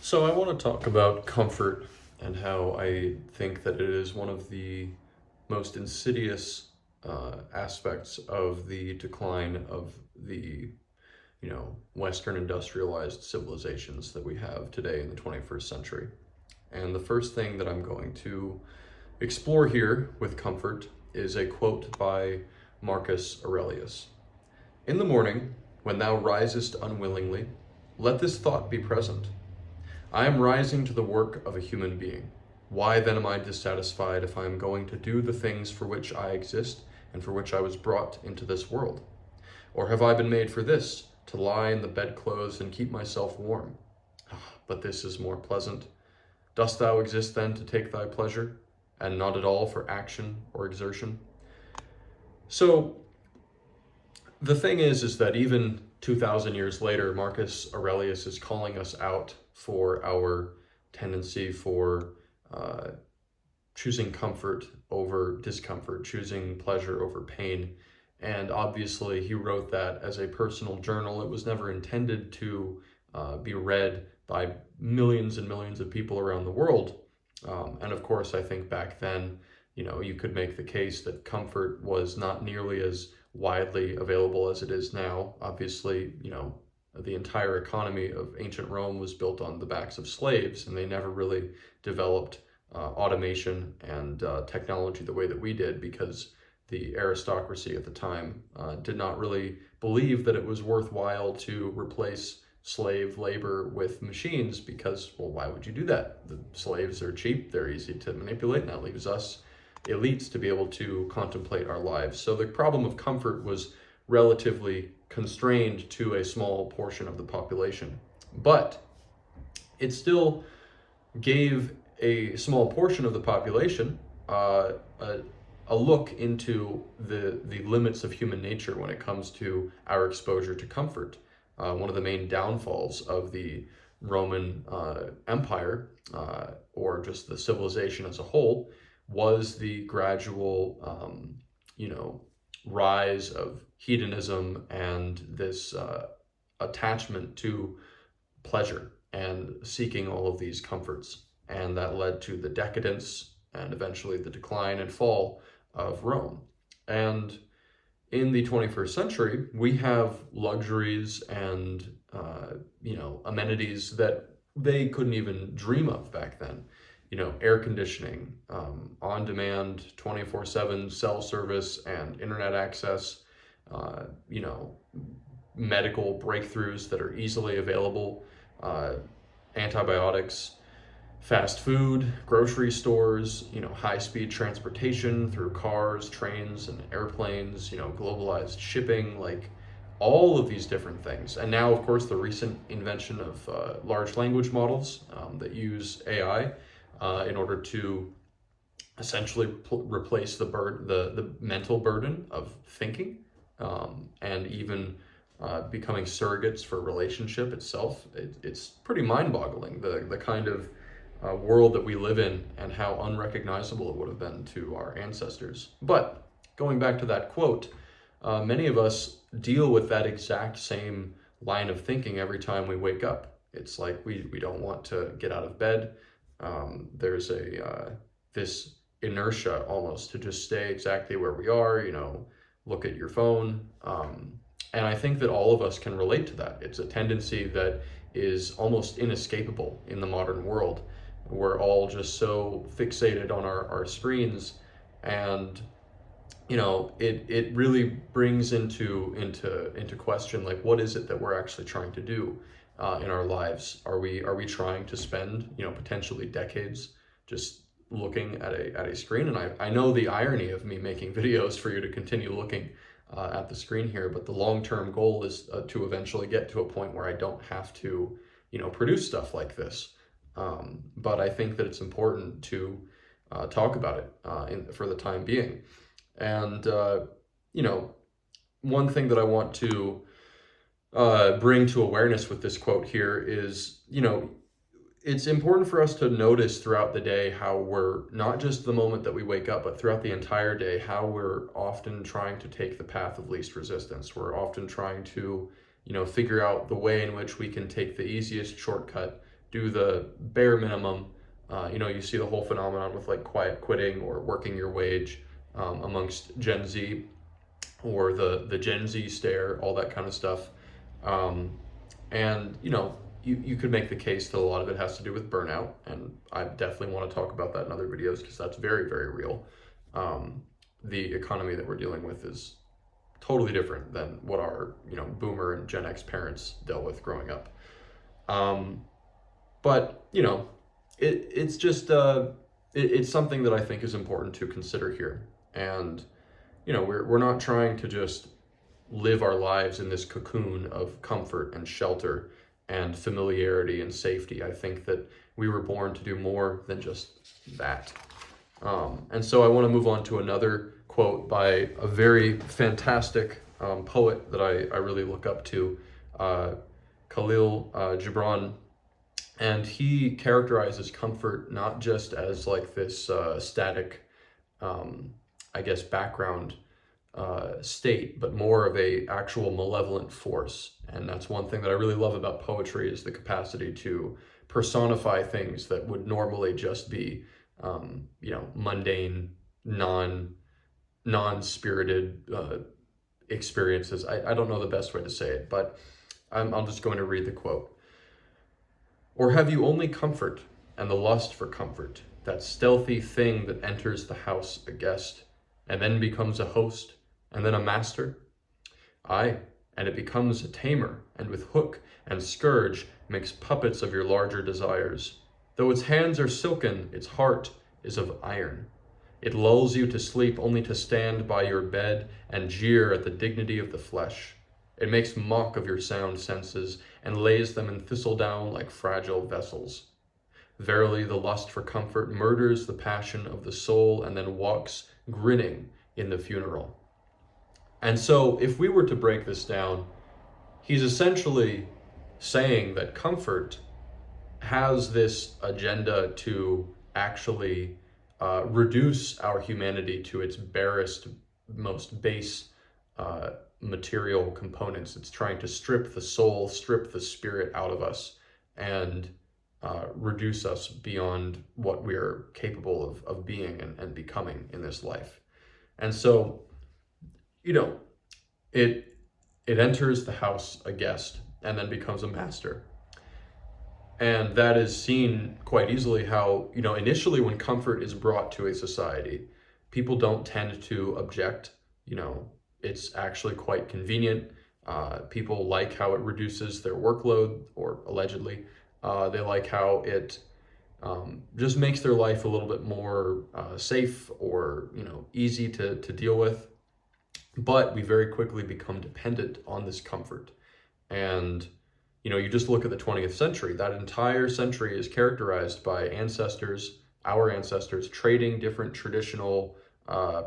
So I want to talk about comfort and how I think that it is one of the most insidious aspects of the decline of the, Western industrialized civilizations that we have today in the 21st century. And the first thing that I'm going to explore here with comfort is a quote by Marcus Aurelius. In the morning, when thou risest unwillingly, let this thought be present. I am rising to the work of a human being. Why then am I dissatisfied if I am going to do the things for which I exist and for which I was brought into this world? Or have I been made for this, to lie in the bedclothes and keep myself warm? But this is more pleasant. Dost thou exist then to take thy pleasure, and not at all for action or exertion? So the thing is that even 2,000 years later, Marcus Aurelius is calling us out for our tendency for choosing comfort over discomfort, choosing pleasure over pain. And obviously, he wrote that as a personal journal. It was never intended to be read by millions and millions of people around the world. And of course, I think back then, you could make the case that comfort was not nearly as widely available as it is now. Obviously, the entire economy of ancient Rome was built on the backs of slaves, and they never really developed automation and technology the way that we did, because the aristocracy at the time did not really believe that it was worthwhile to replace slave labor with machines, because, well, why would you do that? The slaves are cheap, they're easy to manipulate, and that leaves us elites to be able to contemplate our lives. So the problem of comfort was relatively constrained to a small portion of the population. But it still gave a small portion of the population a look into the limits of human nature when it comes to our exposure to comfort. One of the main downfalls of the Roman Empire, or just the civilization as a whole, was the gradual, rise of hedonism and this attachment to pleasure and seeking all of these comforts. And that led to the decadence and eventually the decline and fall of Rome. And in the 21st century, we have luxuries and, amenities that they couldn't even dream of back then. Air conditioning, on-demand, 24/7 cell service and internet access, medical breakthroughs that are easily available, antibiotics, fast food, grocery stores, high-speed transportation through cars, trains, and airplanes, globalized shipping, like all of these different things. And now, of course, the recent invention of large language models that use AI in order to essentially replace the mental burden of thinking, and even becoming surrogates for relationship itself. It's pretty mind-boggling, the kind of world that we live in and how unrecognizable it would have been to our ancestors. But going back to that quote, many of us deal with that exact same line of thinking every time we wake up. It's like we don't want to get out of bed. There's this inertia almost to just stay exactly where we are, look at your phone. And I think that all of us can relate to that. It's a tendency that is almost inescapable in the modern world. We're all just so fixated on our screens, and it really brings into question, like, what is it that we're actually trying to do in our lives? Are we trying to spend potentially decades just looking at a screen? And I know the irony of me making videos for you to continue looking at the screen here, but the long-term goal is to eventually get to a point where I don't have to produce stuff like this. But I think that it's important to talk about it for the time being. And one thing that I want to bring to awareness with this quote here is, it's important for us to notice throughout the day how we're, not just the moment that we wake up, but throughout the entire day, how we're often trying to take the path of least resistance. We're often trying to, figure out the way in which we can take the easiest shortcut do the bare minimum. You see the whole phenomenon with like quiet quitting or working your wage amongst Gen Z, or the Gen Z stare, all that kind of stuff. And you could make the case that a lot of it has to do with burnout, and I definitely want to talk about that in other videos because that's very, very real. The economy that we're dealing with is totally different than what our boomer and Gen X parents dealt with growing up. But it's just it's something that I think is important to consider here. And we're not trying to just live our lives in this cocoon of comfort and shelter and familiarity and safety. I think that we were born to do more than just that. And so I want to move on to another quote by a very fantastic poet that I really look up to, Khalil Gibran. And he characterizes comfort not just as like this static, background state, but more of a actual malevolent force. And that's one thing that I really love about poetry, is the capacity to personify things that would normally just be mundane, non-spirited experiences. I don't know the best way to say it, but I'm just going to read the quote. Or have you only comfort and the lust for comfort, that stealthy thing that enters the house a guest, and then becomes a host, and then a master? Aye, and it becomes a tamer, and with hook and scourge makes puppets of your larger desires. Though its hands are silken, its heart is of iron. It lulls you to sleep only to stand by your bed and jeer at the dignity of the flesh. It makes mock of your sound senses and lays them in thistledown like fragile vessels. Verily, the lust for comfort murders the passion of the soul and then walks grinning in the funeral. And so if we were to break this down, he's essentially saying that comfort has this agenda to actually reduce our humanity to its barest, most base material components. It's trying to strip the soul, strip the spirit out of us, and reduce us beyond what we're capable of being and becoming in this life. And so, it enters the house a guest and then becomes a master. And that is seen quite easily how, initially when comfort is brought to a society, people don't tend to object. It's actually quite convenient. People like how it reduces their workload, or allegedly. They like how it just makes their life a little bit more safe, or easy to deal with. But we very quickly become dependent on this comfort. And you just look at the 20th century. That entire century is characterized by our ancestors, trading different traditional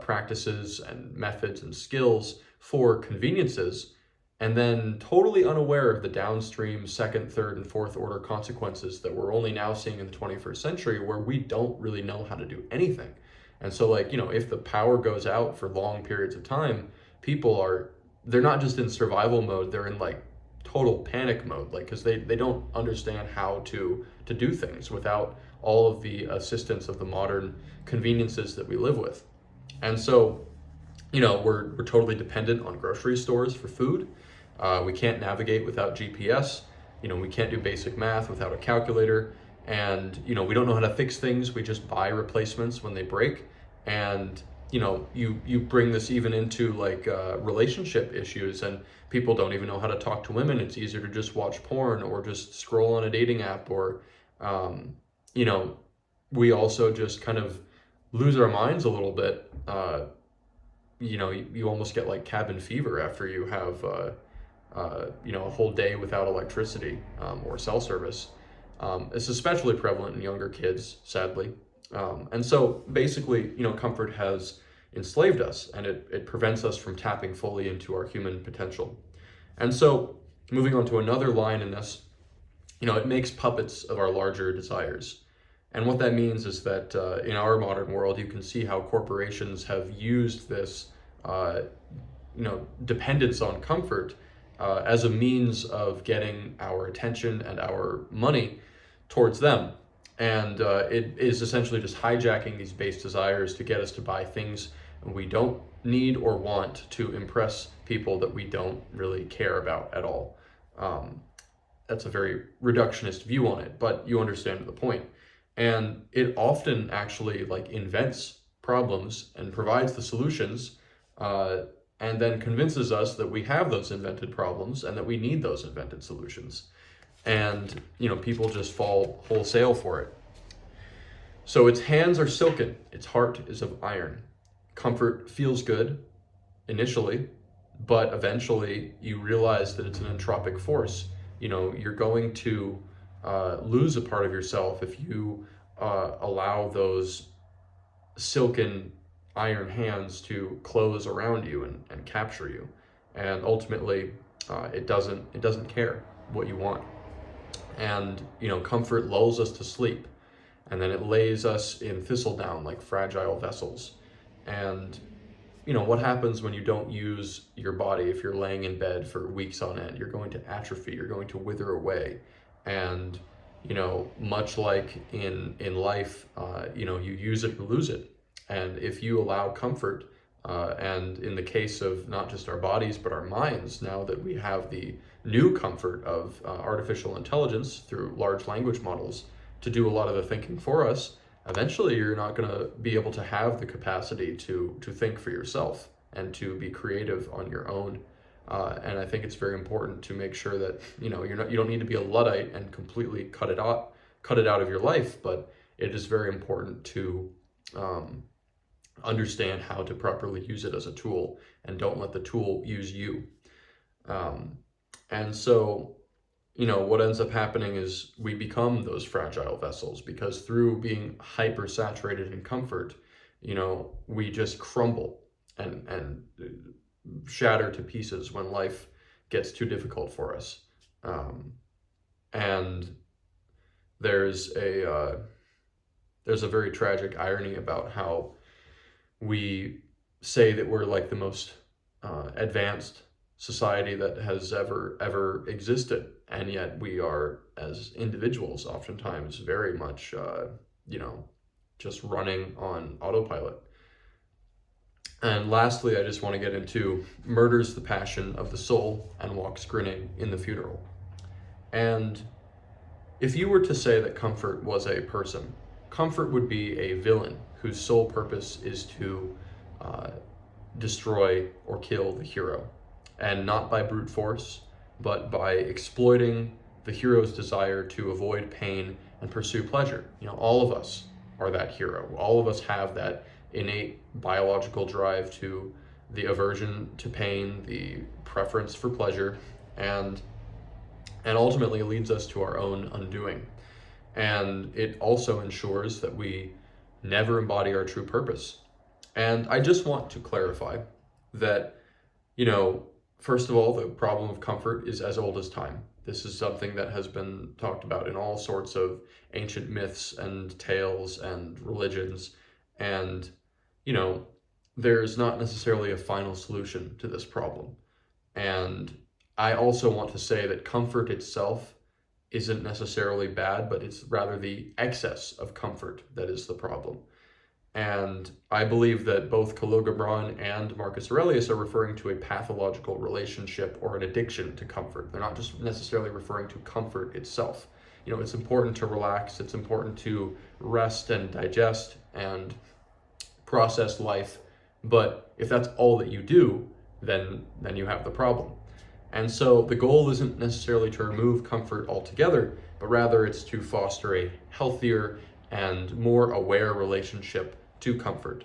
practices and methods and skills for conveniences, and then totally unaware of the downstream second, third, and fourth order consequences that we're only now seeing in the 21st century, where we don't really know how to do anything. And so if the power goes out for long periods of time, they're not just in survival mode, they're in total panic mode, because they don't understand how to do things without all of the assistance of the modern conveniences that we live with. And so, we're totally dependent on grocery stores for food. We can't navigate without GPS. We can't do basic math without a calculator. And, we don't know how to fix things. We just buy replacements when they break. And, you bring this even into relationship issues, and people don't even know how to talk to women. It's easier to just watch porn or just scroll on a dating app, or, we also just kind of lose our minds a little bit. You almost get cabin fever after you have, a whole day without electricity or cell service. It's especially prevalent in younger kids, sadly. And so basically, comfort has enslaved us, and it prevents us from tapping fully into our human potential. And so moving on to another line in this, it makes puppets of our larger desires. And what that means is that in our modern world, you can see how corporations have used this, dependence on comfort as a means of getting our attention and our money towards them. And it is essentially just hijacking these base desires to get us to buy things we don't need or want to impress people that we don't really care about at all. That's a very reductionist view on it, but you understand the point. And it often actually like invents problems and provides the solutions, and then convinces us that we have those invented problems and that we need those invented solutions. And, people just fall wholesale for it. So its hands are silken, its heart is of iron. Comfort feels good initially, but eventually you realize that it's an entropic force. You're going to lose a part of yourself if you allow those silken iron hands to close around you and capture you. And ultimately, it doesn't care what you want. And, comfort lulls us to sleep, and then it lays us in thistledown like fragile vessels. And, what happens when you don't use your body? If you're laying in bed for weeks on end, you're going to atrophy, you're going to wither away. And, much like in life, you use it or lose it. And if you allow comfort, and in the case of not just our bodies, but our minds, now that we have the new comfort of artificial intelligence through large language models to do a lot of the thinking for us, eventually you're not going to be able to have the capacity to think for yourself and to be creative on your own. And I think it's very important to make sure that, you don't need to be a Luddite and completely cut it out of your life, but it is very important to understand how to properly use it as a tool, and don't let the tool use you. And so, what ends up happening is we become those fragile vessels, because through being hyper saturated in comfort, we just crumble and shatter to pieces when life gets too difficult for us. And there's a very tragic irony about how we say that we're like the most advanced society that has ever existed, and yet we are, as individuals, oftentimes very much just running on autopilot. And lastly, I just want to get into murders the passion of the soul and walks grinning in the funeral. And if you were to say that comfort was a person, comfort would be a villain whose sole purpose is to destroy or kill the hero. And not by brute force, but by exploiting the hero's desire to avoid pain and pursue pleasure. All of us are that hero. All of us have that innate biological drive to the aversion to pain, the preference for pleasure, and ultimately leads us to our own undoing. And it also ensures that we never embody our true purpose. And I just want to clarify that, first of all, the problem of comfort is as old as time. This is something that has been talked about in all sorts of ancient myths and tales and religions. And, there's not necessarily a final solution to this problem. And I also want to say that comfort itself isn't necessarily bad, but it's rather the excess of comfort that is the problem. And I believe that both Khalil Gibran and Marcus Aurelius are referring to a pathological relationship or an addiction to comfort. They're not just necessarily referring to comfort itself. It's important to relax, it's important to rest and digest and process life, but if that's all that you do, then you have the problem. And so the goal isn't necessarily to remove comfort altogether, but rather it's to foster a healthier and more aware relationship to comfort,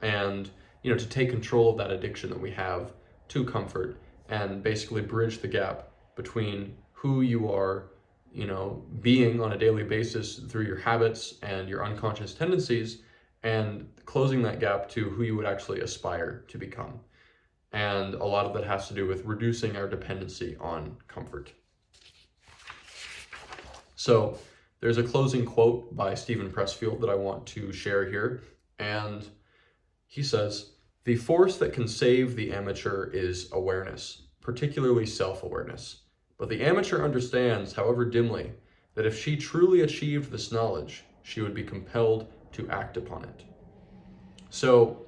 and to take control of that addiction that we have to comfort, and basically bridge the gap between who you are being on a daily basis through your habits and your unconscious tendencies, and closing that gap to who you would actually aspire to become. And a lot of that has to do with reducing our dependency on comfort. So there's a closing quote by Steven Pressfield that I want to share here. And he says, "The force that can save the amateur is awareness, particularly self-awareness. But the amateur understands, however dimly, that if she truly achieved this knowledge, she would be compelled to act upon it. So,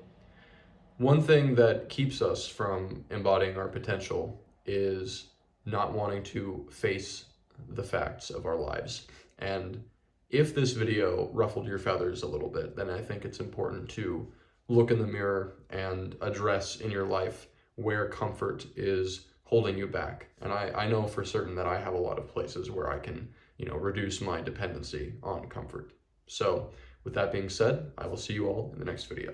one thing that keeps us from embodying our potential is not wanting to face the facts of our lives. And if this video ruffled your feathers a little bit, then I think it's important to look in the mirror and address in your life where comfort is holding you back. And I know for certain that I have a lot of places where I can, reduce my dependency on comfort. So with that being said, I will see you all in the next video.